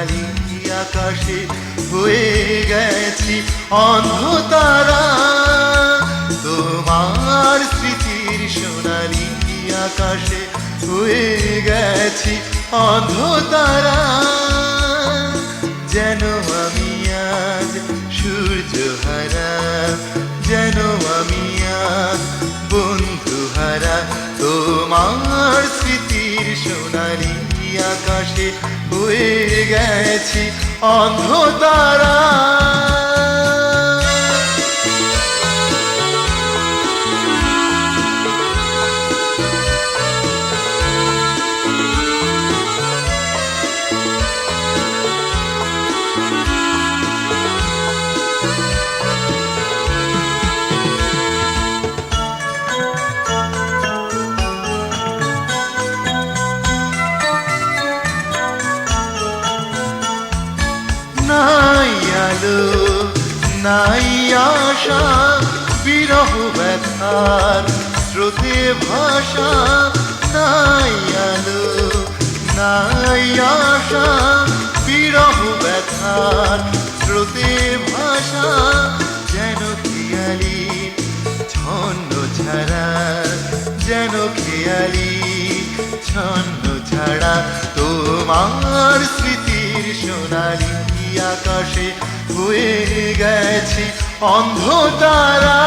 সোনালি আকাশে হয়ে গেছি অন্ধতারা। তোমার স্মৃতির সোনালি আকাশে হয়ে গেছি অন্ধতারা। যেন আমি আজ সূর্যহারা, যেন আমি আজ বন্ধুহারা। তোমার স্মৃতির সোনালি আকাশে হয়ে গেছি অন্ধতারা। নাই আলো নাই আশা, বিরহ ব্যথার স্রোতে ভাষা। নাই আলো নাই আশা, বিরহ ব্যথার স্রোতে ভাষা। যেন খেয়ালি ছন্ন ছাড়া, যেন খেয়ালি ছন্ন ছাড়া। তোমার স্মৃতির সোনালি আকাশে হয়ে গেছি অন্ধতারা।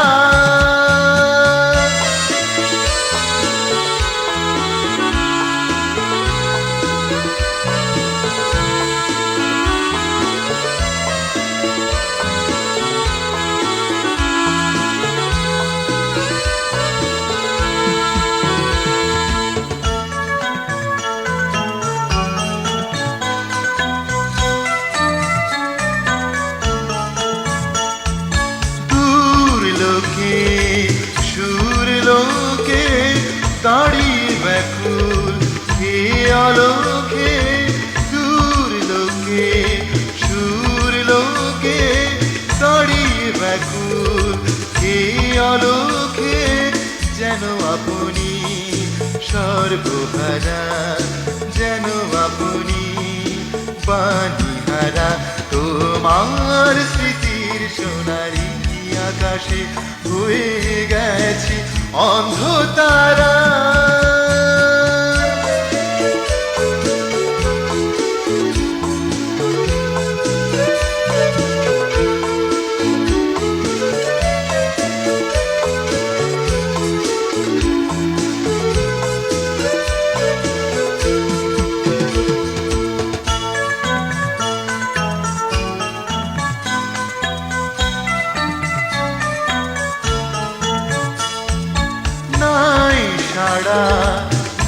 সুর লোকে দাঁড়িয়ে ব্যাকুল হে আলোকে। দূর লোকে সুর লোকে দাঁড়িয়ে ব্যাকুল হে আলোকে। যেন আপনি সর্বহারা, যেন আপনি বাণীহারা। তোমার স্মৃতির সোনালি আকাশে হয়ে গেছি অন্ধতারা। সাড়া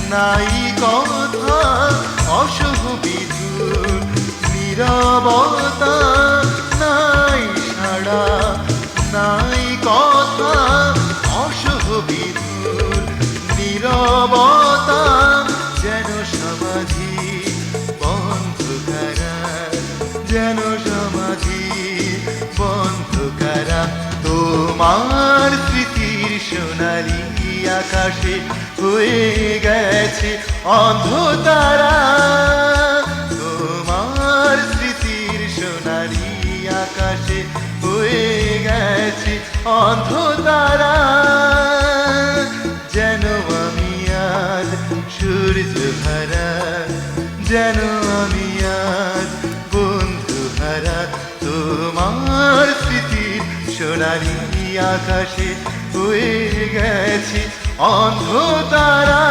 নাই কথা, অশুভ বিধুর নীরবতা। নাই সাড়া নাই কথা, অশুভ বিধুর নীরবতা। যেন সমাধি বন্ধকারা, যেন সমাধি বন্ধকারা। তোমার স্মৃতির সোনালি আকাশে হয়ে গেছে অন্ধতারা। তোমার স্মৃতির সোনালি আকাশে হয়ে গেছে অন্ধতারা। যেন আমি আজ সূর্যহারা, যেন আমি আজ বন্ধুহারা। তোমার স্মৃতির সোনালি আকাশে হয়ে গেছি অন্ধতারা।